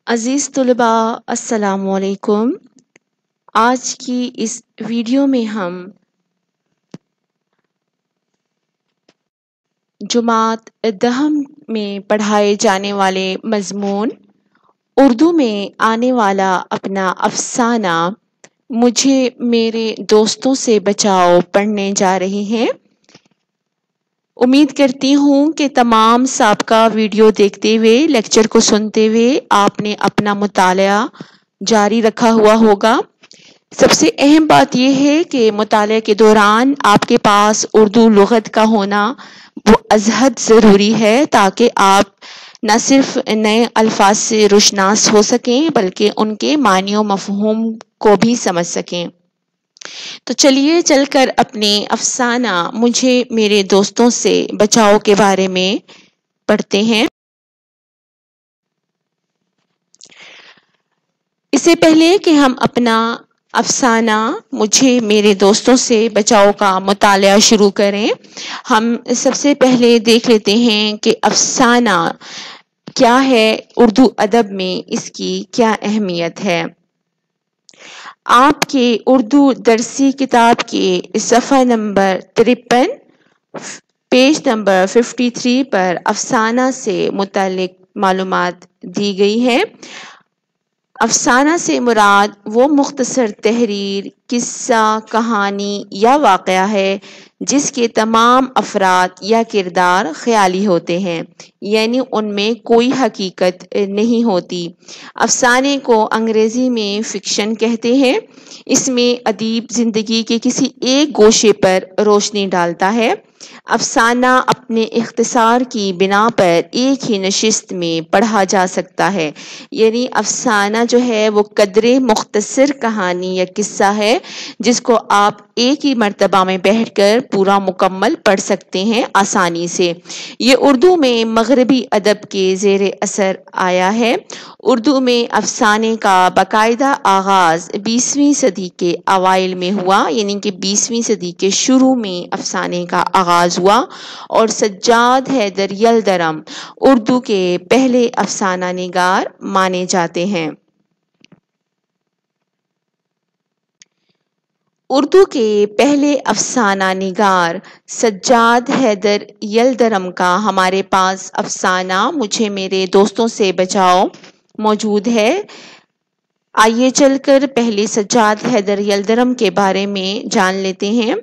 عزیز طلباء السلام علیکم۔ آج کی اس ویڈیو میں ہم جماعت دہم میں پڑھائے جانے والے مضمون اردو میں آنے والا اپنا افسانہ مجھے میرے دوستوں سے بچاؤ پڑھنے جا رہے ہیں۔ امید کرتی ہوں کہ تمام سابقہ ویڈیو دیکھتے ہوئے لیکچر کو سنتے ہوئے آپ نے اپنا مطالعہ جاری رکھا ہوا ہوگا۔ سب سے اہم بات یہ ہے کہ مطالعے کے دوران آپ کے پاس اردو لغت کا ہونا وہ ازحد ضروری ہے تاکہ آپ نہ صرف نئے الفاظ سے روشناس ہو سکیں بلکہ ان کے معنی و مفہوم کو بھی سمجھ سکیں۔ تو چلیے چل کر اپنے افسانہ مجھے میرے دوستوں سے بچاؤ کے بارے میں پڑھتے ہیں۔ اس سے پہلے کہ ہم اپنا افسانہ مجھے میرے دوستوں سے بچاؤ کا مطالعہ شروع کریں، ہم سب سے پہلے دیکھ لیتے ہیں کہ افسانہ کیا ہے، اردو ادب میں اس کی کیا اہمیت ہے۔ آپ کے اردو درسی کتاب کے صفحہ نمبر 53 پیج نمبر 53 پر افسانہ سے متعلق معلومات دی گئی ہے۔ افسانہ سے مراد وہ مختصر تحریر، قصہ، کہانی یا واقعہ ہے جس کے تمام افراد یا کردار خیالی ہوتے ہیں، یعنی ان میں کوئی حقیقت نہیں ہوتی۔ افسانے کو انگریزی میں فکشن کہتے ہیں۔ اس میں ادیب زندگی کے کسی ایک گوشے پر روشنی ڈالتا ہے۔ افسانہ اپنے اختصار کی بنا پر ایک ہی نشست میں پڑھا جا سکتا ہے، یعنی افسانہ جو ہے وہ قدرے مختصر کہانی یا قصہ ہے جس کو آپ ایک ہی مرتبہ میں بیٹھ کر پورا مکمل پڑھ سکتے ہیں آسانی سے۔ یہ اردو میں مغربی ادب کے زیر اثر آیا ہے۔ اردو میں افسانے کا باقاعدہ آغاز 20ویں صدی کے اوائل میں ہوا، یعنی کہ 20ویں صدی کے شروع میں افسانے کا آغاز ہوا، اور سجاد حیدر یلدرم اردو کے پہلے افسانہ نگار مانے جاتے ہیں۔ اردو کے پہلے افسانہ نگار سجاد حیدر یلدرم کا ہمارے پاس افسانہ مجھے میرے دوستوں سے بچاؤ موجود ہے۔ آئیے چل کر پہلے سجاد حیدر یلدرم کے بارے میں جان لیتے ہیں۔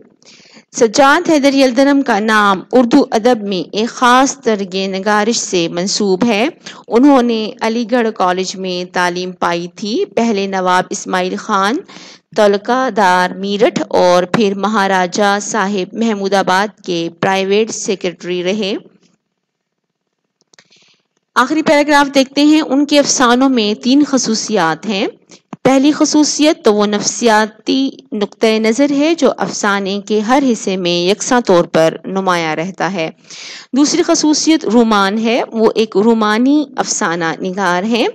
سجاد حیدر یلدرم کا نام اردو ادب میں ایک خاص درجے نگارش سے منسوب ہے۔ انہوں نے علی گڑھ کالج میں تعلیم پائی تھی۔ پہلے نواب اسماعیل خان تلکہ دار میرٹھ اور پھر مہاراجہ صاحب محمود آباد کے پرائیویٹ سیکرٹری رہے۔ آخری پیراگراف دیکھتے ہیں۔ ان کے افسانوں میں 3 خصوصیات ہیں۔ پہلی خصوصیت تو وہ نفسیاتی نقطہ نظر ہے جو افسانے کے ہر حصے میں یکساں طور پر نمایاں رہتا ہے۔ دوسری خصوصیت رومان ہے، وہ ایک رومانی افسانہ نگار ہیں۔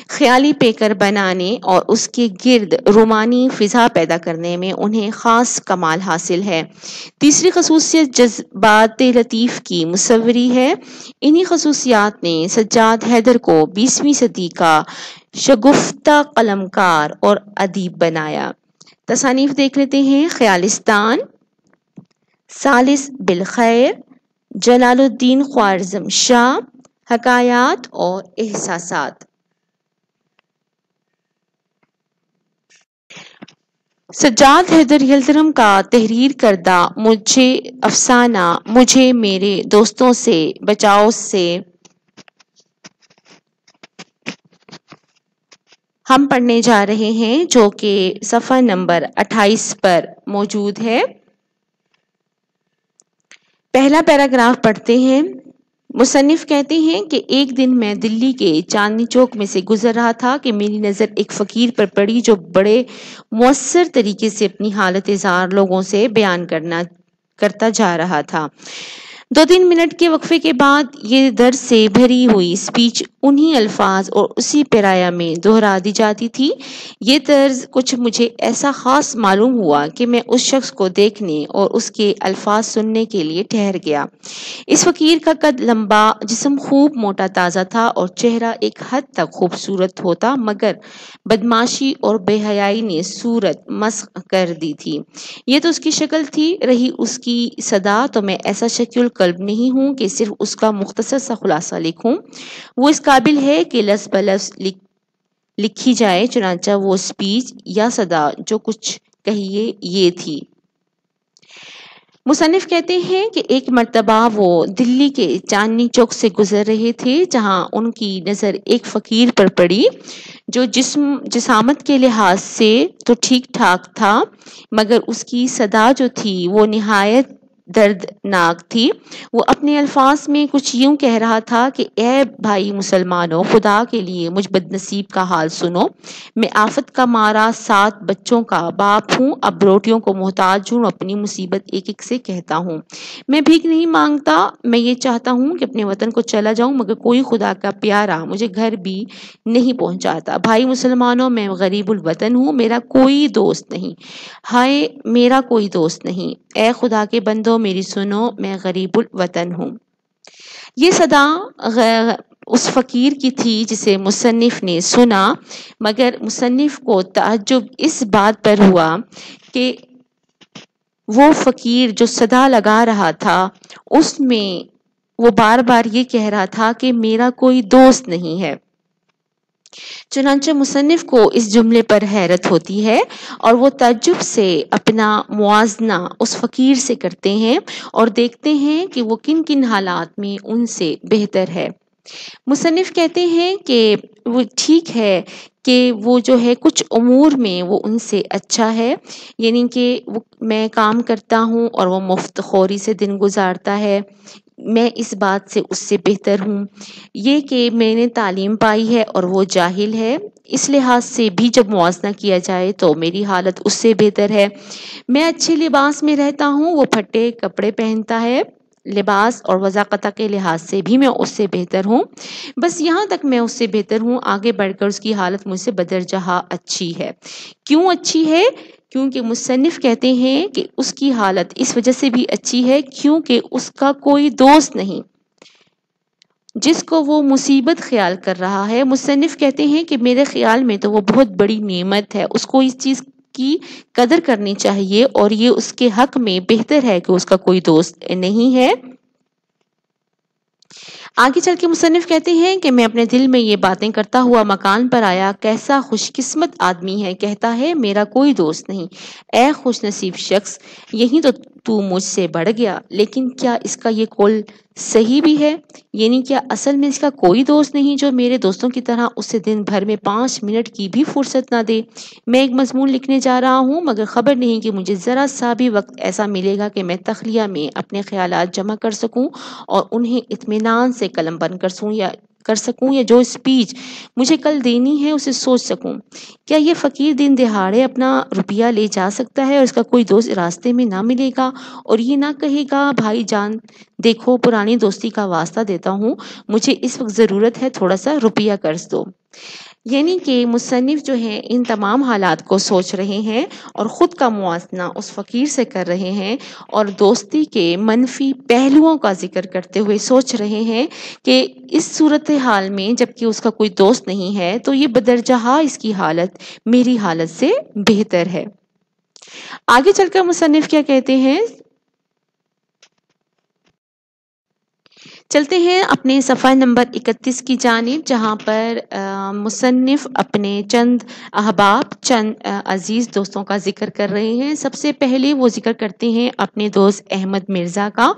خیالی پیکر بنانے اور اس کے گرد رومانی فضا پیدا کرنے میں انہیں خاص کمال حاصل ہے۔ تیسری خصوصیت جذبات لطیف کی مصوری ہے۔ انہی خصوصیات نے سجاد حیدر کو 20ویں صدی کا شگفتہ قلمکار اور ادیب بنایا۔ تصانیف دیکھ لیتے ہیں۔ خیالستان، ثالث بالخیر، جلال الدین خوارزم شاہ، حکایات اور احساسات۔ سجاد حیدر یلدرم کا تحریر کردہ مجھے افسانہ مجھے میرے دوستوں سے بچاؤ سے ہم پڑھنے جا رہے ہیں، جو کہ صفحہ نمبر 28 پر موجود ہے۔ پہلا پیراگراف پڑھتے ہیں۔ مصنف کہتے ہیں کہ ایک دن میں دلی کے چاندنی چوک میں سے گزر رہا تھا کہ میری نظر ایک فقیر پر پڑی جو بڑے مؤثر طریقے سے اپنی حالت زار لوگوں سے بیان کرتا جا رہا تھا۔ 2-3 منٹ کے وقفے کے بعد یہ درد سے بھری ہوئی اسپیچ انہی الفاظ اور اسی پیرایا میں دہرا دی جاتی تھی۔ یہ طرز کچھ مجھے ایسا خاص معلوم ہوا کہ میں اس شخص کو دیکھنے اور اس کے الفاظ سننے کے لیے ٹھہر گیا۔ اس فقیر کا قد لمبا، جسم خوب موٹا تازہ تھا اور چہرہ ایک حد تک خوبصورت ہوتا، مگر بدماشی اور بے حیائی نے صورت مسخ کر دی تھی۔ یہ تو اس کی شکل تھی، رہی اس کی صدا تو میں ایسا شکیل قلب نہیں ہوں کہ صرف اس کا مختصر سا خلاصہ لکھوں۔ وہ اس قابل ہے کہ لفظ بلفظ لکھی جائے، چنانچہ وہ اسپیچ یا صدا جو کچھ کہیے یہ تھی۔ مصنف کہتے ہیں کہ ایک مرتبہ وہ دلی کے چاندنی چوک سے گزر رہے تھے، جہاں ان کی نظر ایک فقیر پر پڑی جو جسامت کے لحاظ سے تو ٹھیک ٹھاک تھا، مگر اس کی صدا جو تھی وہ نہایت دردناک تھی۔ وہ اپنے الفاظ میں کچھ یوں کہہ رہا تھا کہ اے بھائی مسلمانوں، خدا کے لیے مجھ بد نصیب کا حال سنو۔ میں آفت کا مارا 7 بچوں کا باپ ہوں، اب روٹیوں کو محتاج ہوں، اپنی مصیبت ایک ایک سے کہتا ہوں۔ میں بھیک نہیں مانگتا، میں یہ چاہتا ہوں کہ اپنے وطن کو چلا جاؤں، مگر کوئی خدا کا پیارا مجھے گھر بھی نہیں پہنچاتا۔ بھائی مسلمانوں، میں غریب الوطن ہوں، میرا کوئی دوست نہیں، ہائے میرا کوئی دوست نہیں، اے خدا کے بندو میری سنو، میں غریب الوطن ہوں۔ یہ صدا اس فقیر کی تھی جسے مصنف نے سنا، مگر مصنف کو تعجب اس بات پر ہوا کہ وہ فقیر جو صدا لگا رہا تھا اس میں وہ بار بار یہ کہہ رہا تھا کہ میرا کوئی دوست نہیں ہے۔ چنانچہ مصنف کو اس جملے پر حیرت ہوتی ہے اور وہ تعجب سے اپنا موازنہ اس فقیر سے کرتے ہیں اور دیکھتے ہیں کہ وہ کن کن حالات میں ان سے بہتر ہے۔ مصنف کہتے ہیں کہ وہ ٹھیک ہے کہ وہ جو ہے کچھ امور میں وہ ان سے اچھا ہے، یعنی کہ میں کام کرتا ہوں اور وہ مفت خوری سے دن گزارتا ہے، میں اس بات سے اس سے بہتر ہوں۔ یہ کہ میں نے تعلیم پائی ہے اور وہ جاہل ہے، اس لحاظ سے بھی جب موازنہ کیا جائے تو میری حالت اس سے بہتر ہے۔ میں اچھے لباس میں رہتا ہوں، وہ پھٹے کپڑے پہنتا ہے، لباس اور وضاقت کے لحاظ سے بھی میں اس سے بہتر ہوں۔ بس یہاں تک میں اس سے بہتر ہوں، آگے بڑھ کر اس کی حالت مجھ سے بدرجہ اچھی ہے۔ کیوں اچھی ہے؟ کیونکہ مصنف کہتے ہیں کہ اس کی حالت اس وجہ سے بھی اچھی ہے کیونکہ اس کا کوئی دوست نہیں جس کو وہ مصیبت خیال کر رہا ہے۔ مصنف کہتے ہیں کہ میرے خیال میں تو وہ بہت بڑی نعمت ہے، اس کو اس چیز کی قدر کرنی چاہیے اور یہ اس کے حق میں بہتر ہے کہ اس کا کوئی دوست نہیں ہے۔ آگے چل کے مصنف کہتے ہیں کہ میں اپنے دل میں یہ باتیں کرتا ہوا مکان پر آیا، کیسا خوش قسمت آدمی ہے، کہتا ہے میرا کوئی دوست نہیں، اے خوش نصیب شخص، یہی تو مجھ سے بڑھ گیا۔ لیکن کیا اس کا یہ قول صحیح بھی ہے؟ یعنی کیا اصل میں اس کا کوئی دوست نہیں جو میرے دوستوں کی طرح اسے دن بھر میں 5 منٹ کی بھی فرصت نہ دے؟ میں ایک مضمون لکھنے جا رہا ہوں، مگر خبر نہیں کہ مجھے ذرا سا بھی وقت ایسا ملے گا کہ میں تخلیہ میں اپنے خیالات جمع کر سکوں اور انہیں اطمینان سے قلم بند کر سکوں یا جو اسپیچ مجھے کل دینی ہے اسے سوچ سکوں۔ کیا یہ فقیر دن دہاڑے اپنا روپیہ لے جا سکتا ہے اور اس کا کوئی دوست راستے میں نہ ملے گا اور یہ نہ کہے گا بھائی جان دیکھو پرانی دوستی کا واسطہ دیتا ہوں، مجھے اس وقت ضرورت ہے، تھوڑا سا روپیہ قرض دو؟ یعنی کہ مصنف جو ہیں ان تمام حالات کو سوچ رہے ہیں اور خود کا موازنہ اس فقیر سے کر رہے ہیں اور دوستی کے منفی پہلوؤں کا ذکر کرتے ہوئے سوچ رہے ہیں کہ اس صورتحال میں جبکہ اس کا کوئی دوست نہیں ہے تو یہ بدرجہ اس کی حالت میری حالت سے بہتر ہے۔ آگے چل کر مصنف کیا کہتے ہیں، چلتے ہیں اپنے صفحہ نمبر 31 کی جانب، جہاں پر مصنف اپنے چند احباب، چند عزیز دوستوں کا ذکر کر رہے ہیں۔ سب سے پہلے وہ ذکر کرتے ہیں اپنے دوست احمد مرزا کا،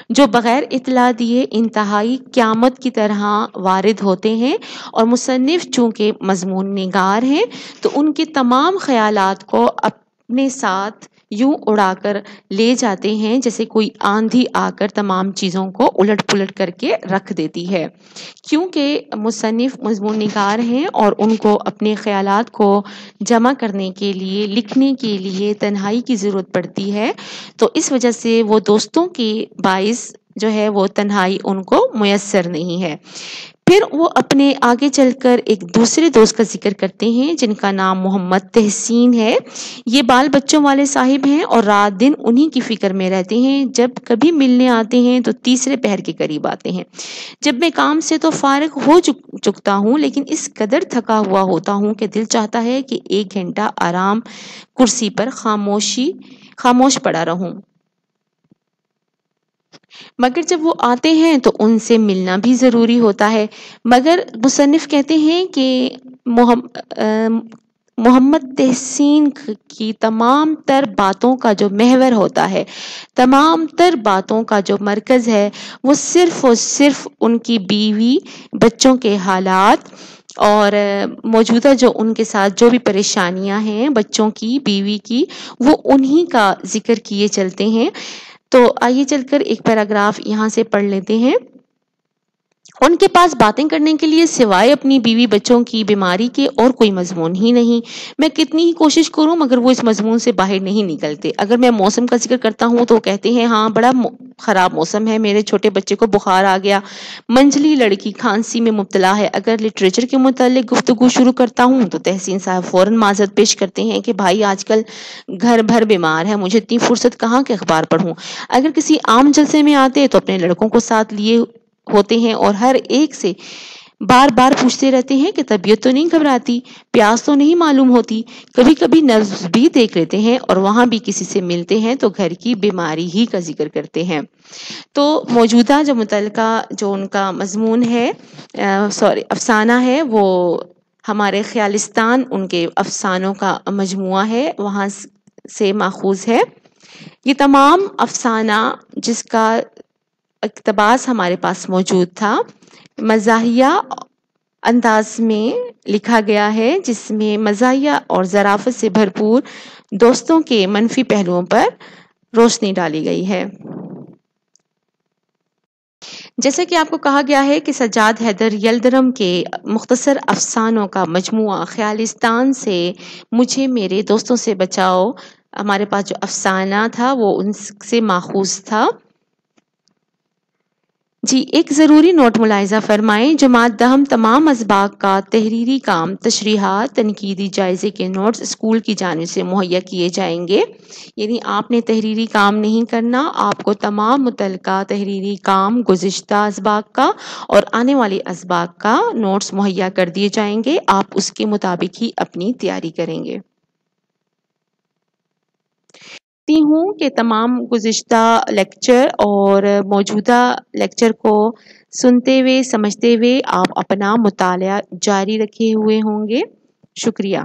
جو بغیر اطلاع دیے انتہائی قیامت کی طرح وارد ہوتے ہیں اور مصنف چونکہ مضمون نگار ہیں تو ان کے تمام خیالات کو اپنے ساتھ یوں اڑا کر لے جاتے ہیں جیسے کوئی آندھی آ کر تمام چیزوں کو الٹ پلٹ کر کے رکھ دیتی ہے۔ کیونکہ مصنف مضمون نگار ہیں اور ان کو اپنے خیالات کو جمع کرنے کے لیے، لکھنے کے لیے تنہائی کی ضرورت پڑتی ہے، تو اس وجہ سے وہ دوستوں کے باعث جو ہے وہ تنہائی ان کو میسر نہیں ہے۔ پھر وہ اپنے آگے چل کر ایک دوسرے دوست کا ذکر کرتے ہیں جن کا نام محمد تحسین ہے۔ یہ بال بچوں والے صاحب ہیں اور رات دن انہی کی فکر میں رہتے ہیں۔ جب کبھی ملنے آتے ہیں تو تیسرے پہر کے قریب آتے ہیں۔ جب میں کام سے تو فارغ ہو چکتا ہوں لیکن اس قدر تھکا ہوا ہوتا ہوں کہ دل چاہتا ہے کہ 1 گھنٹہ آرام کرسی پر خاموش پڑا رہوں، مگر جب وہ آتے ہیں تو ان سے ملنا بھی ضروری ہوتا ہے۔ مگر مصنف کہتے ہیں کہ محمد تحسین کی تمام تر باتوں کا جو محور ہوتا ہے، تمام تر باتوں کا جو مرکز ہے، وہ صرف اور صرف ان کی بیوی، بچوں کے حالات اور موجودہ جو ان کے ساتھ جو بھی پریشانیاں ہیں بچوں کی، بیوی کی، وہ انہی کا ذکر کیے چلتے ہیں۔ تو آئیے چل کر ایک پیراگراف یہاں سے پڑھ لیتے ہیں۔ ان کے پاس باتیں کرنے کے لیے سوائے اپنی بیوی بچوں کی بیماری کے اور کوئی مضمون ہی نہیں۔ میں کتنی ہی کوشش کروں مگر وہ اس مضمون سے باہر نہیں نکلتے۔ اگر میں موسم کا ذکر کرتا ہوں تو کہتے ہیں ہاں بڑا خراب موسم ہے، میرے چھوٹے بچے کو بخار آ گیا، منجلی لڑکی کھانسی میں مبتلا ہے۔ اگر لٹریچر کے متعلق گفتگو شروع کرتا ہوں تو تحسین صاحب فوراً معذرت پیش کرتے ہیں کہ بھائی آج کل گھر بھر بیمار ہے، مجھے اتنی فرصت کہاں کہ اخبار پڑھوں۔ اگر کسی عام جلسے میں آتے تو اپنے لڑکوں کو ساتھ لیے ہوتے ہیں اور ہر ایک سے بار بار پوچھتے رہتے ہیں کہ طبیعت تو نہیں گھبراتی، پیاس تو نہیں معلوم ہوتی، کبھی کبھی نبض بھی دیکھ لیتے ہیں اور وہاں بھی کسی سے ملتے ہیں تو گھر کی بیماری ہی کا ذکر کرتے ہیں۔ تو موجودہ جو متعلقہ جو ان کا مضمون ہے افسانہ ہے، وہ ہمارے خیالستان ان کے افسانوں کا مجموعہ ہے، وہاں سے ماخوذ ہے۔ یہ تمام افسانہ جس کا اقتباس ہمارے پاس موجود تھا، مزاحیہ انداز میں لکھا گیا ہے جس میں مزاحیہ اور ظرافت سے بھرپور دوستوں کے منفی پہلوؤں پر روشنی ڈالی گئی ہے۔ جیسا کہ آپ کو کہا گیا ہے کہ سجاد حیدر یلدرم کے مختصر افسانوں کا مجموعہ خیالستان سے مجھے میرے دوستوں سے بچاؤ، ہمارے پاس جو افسانہ تھا وہ ان سے ماخوذ تھا۔ جی ایک ضروری نوٹ ملاحظہ فرمائیں، جماعت دہم تمام اسباق کا تحریری کام، تشریحات، تنقیدی جائزے کے نوٹس اسکول کی جانب سے مہیا کیے جائیں گے۔ یعنی آپ نے تحریری کام نہیں کرنا، آپ کو تمام متعلقہ تحریری کام گزشتہ اسباق کا اور آنے والے اسباق کا نوٹس مہیا کر دیے جائیں گے، آپ اس کے مطابق ہی اپنی تیاری کریں گے۔ ہوں کہ تمام گزشتہ لیکچر اور موجودہ لیکچر کو سنتے ہوئے سمجھتے ہوئے آپ اپنا مطالعہ جاری رکھے ہوئے ہوں گے۔ شکریہ۔